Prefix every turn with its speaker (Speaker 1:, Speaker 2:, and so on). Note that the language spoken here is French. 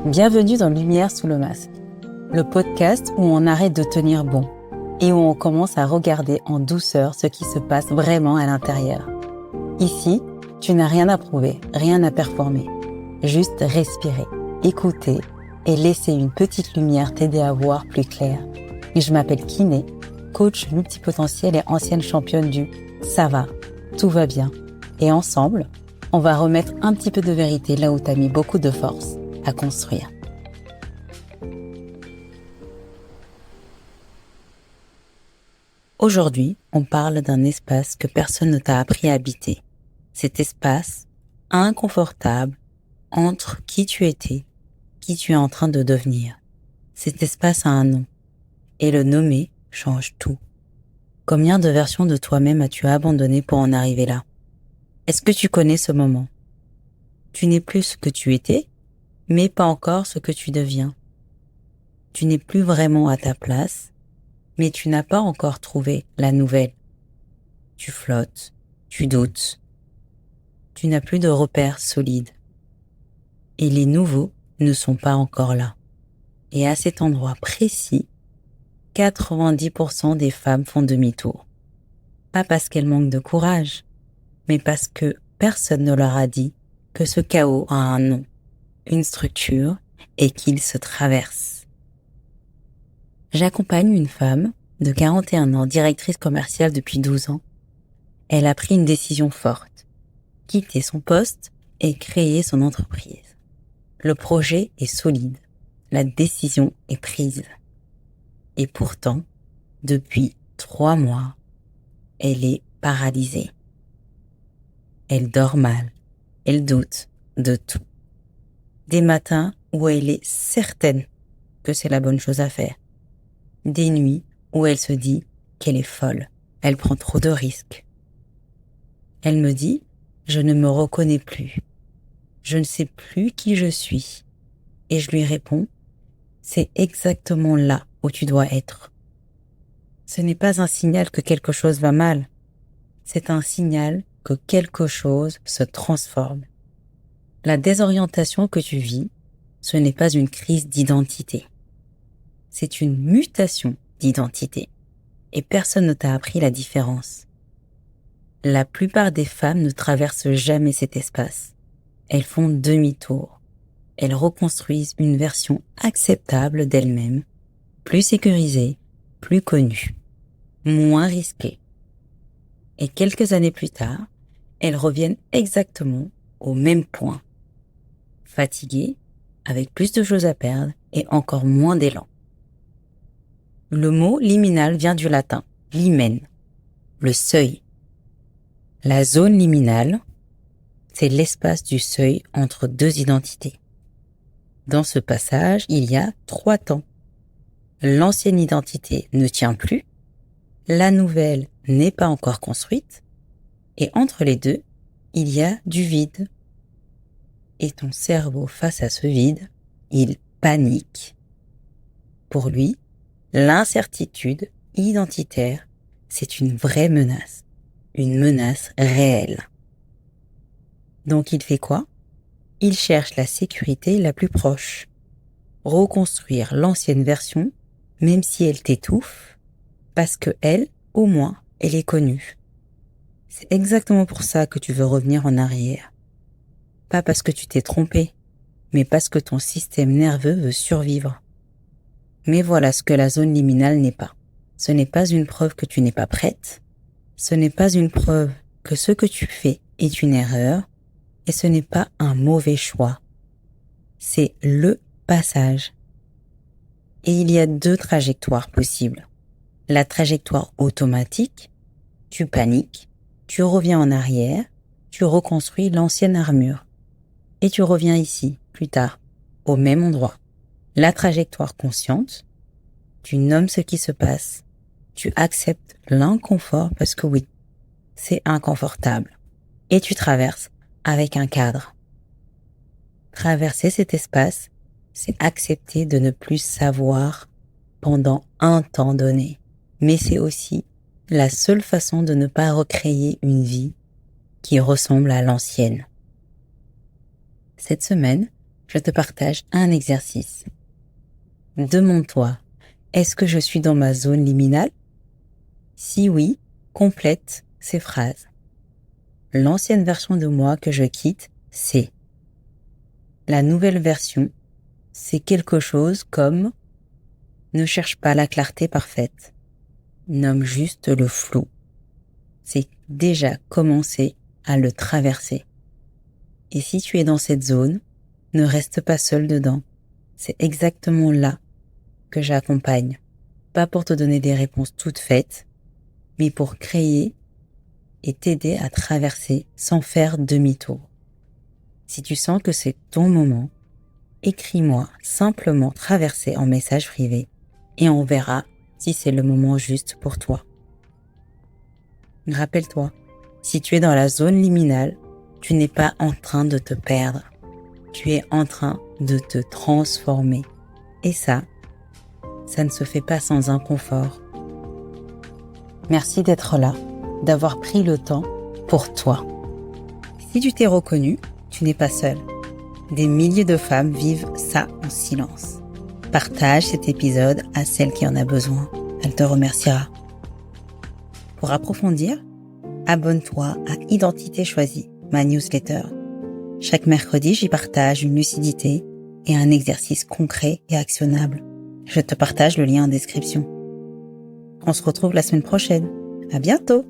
Speaker 1: Bienvenue dans Lumière sous le masque, le podcast où on arrête de tenir bon et où on commence à regarder en douceur ce qui se passe vraiment à l'intérieur. Ici, tu n'as rien à prouver, rien à performer, juste respirer, écouter et laisser une petite lumière t'aider à voir plus clair. Et je m'appelle Kiné, coach multipotentiel et ancienne championne du « ça va, tout va bien ». Et ensemble, on va remettre un petit peu de vérité là où t'as mis beaucoup de force à construire. Aujourd'hui, on parle d'un espace que personne ne t'a appris à habiter. Cet espace inconfortable entre qui tu étais, qui tu es en train de devenir. Cet espace a un nom, et le nommer change tout. Combien de versions de toi-même as-tu abandonné pour en arriver là? Est-ce que tu connais ce moment? Tu n'es plus ce que tu étais, mais pas encore ce que tu deviens. Tu n'es plus vraiment à ta place, mais tu n'as pas encore trouvé la nouvelle. Tu flottes, tu doutes. Tu n'as plus de repères solides. Et les nouveaux ne sont pas encore là. Et à cet endroit précis, 90% des femmes font demi-tour. Pas parce qu'elles manquent de courage, mais parce que personne ne leur a dit que ce chaos a un nom, une structure et qu'il se traverse. J'accompagne une femme de 41 ans, directrice commerciale depuis 12 ans. Elle a pris une décision forte, quitter son poste et créer son entreprise. Le projet est solide, la décision est prise. Et pourtant, depuis 3 mois, elle est paralysée. Elle dort mal, elle doute de tout. Des matins où elle est certaine que c'est la bonne chose à faire. Des nuits où elle se dit qu'elle est folle, elle prend trop de risques. Elle me dit, je ne me reconnais plus, je ne sais plus qui je suis. Et je lui réponds, c'est exactement là où tu dois être. Ce n'est pas un signal que quelque chose va mal, c'est un signal que quelque chose se transforme. La désorientation que tu vis, ce n'est pas une crise d'identité. C'est une mutation d'identité. Et personne ne t'a appris la différence. La plupart des femmes ne traversent jamais cet espace. Elles font demi-tour. Elles reconstruisent une version acceptable d'elles-mêmes, plus sécurisée, plus connue, moins risquée. Et quelques années plus tard, elles reviennent exactement au même point. Fatiguées, avec plus de choses à perdre et encore moins d'élan. Le mot liminal vient du latin, limen, le seuil. La zone liminale, c'est l'espace du seuil entre deux identités. Dans ce passage, il y a 3 temps. L'ancienne identité ne tient plus, la nouvelle n'est pas encore construite, et entre les deux, il y a du vide. Et ton cerveau, face à ce vide, il panique. Pour lui, l'incertitude identitaire, c'est une vraie menace, une menace réelle. Donc il fait quoi? Il cherche la sécurité la plus proche. Reconstruire l'ancienne version, même si elle t'étouffe, parce que elle, au moins, elle est connue. C'est exactement pour ça que tu veux revenir en arrière. Pas parce que tu t'es trompé, mais parce que ton système nerveux veut survivre. Mais voilà ce que la zone liminale n'est pas. Ce n'est pas une preuve que tu n'es pas prête. Ce n'est pas une preuve que ce que tu fais est une erreur. Et ce n'est pas un mauvais choix. C'est le passage. Et il y a 2 trajectoires possibles. La trajectoire automatique, tu paniques, tu reviens en arrière, tu reconstruis l'ancienne armure. Et tu reviens ici, plus tard, au même endroit. La trajectoire consciente, tu nommes ce qui se passe. Tu acceptes l'inconfort parce que oui, c'est inconfortable. Et tu traverses avec un cadre. Traverser cet espace, c'est accepter de ne plus savoir pendant un temps donné. Mais c'est aussi la seule façon de ne pas recréer une vie qui ressemble à l'ancienne. Cette semaine, je te partage un exercice. Demande-toi, est-ce que je suis dans ma zone liminale? Si oui, complète ces phrases. L'ancienne version de moi que je quitte, c'est. La nouvelle version, c'est quelque chose comme ne cherche pas la clarté parfaite. Nomme juste le flou. C'est déjà commencer à le traverser. Et si tu es dans cette zone, ne reste pas seul dedans. C'est exactement là que j'accompagne. Pas pour te donner des réponses toutes faites, mais pour créer et t'aider à traverser sans faire demi-tour. Si tu sens que c'est ton moment, écris-moi simplement traverser en message privé et on verra si c'est le moment juste pour toi. Rappelle-toi, si tu es dans la zone liminale, tu n'es pas en train de te perdre. Tu es en train de te transformer. Et ça ne se fait pas sans inconfort. Merci d'être là, d'avoir pris le temps pour toi. Si tu t'es reconnu, tu n'es pas seul. Des milliers de femmes vivent ça en silence. Partage cet épisode à celle qui en a besoin. Elle te remerciera. Pour approfondir, abonne-toi à Identité Choisie, ma newsletter. Chaque mercredi, j'y partage une lucidité et un exercice concret et actionnable. Je te partage le lien en description. On se retrouve la semaine prochaine. À bientôt!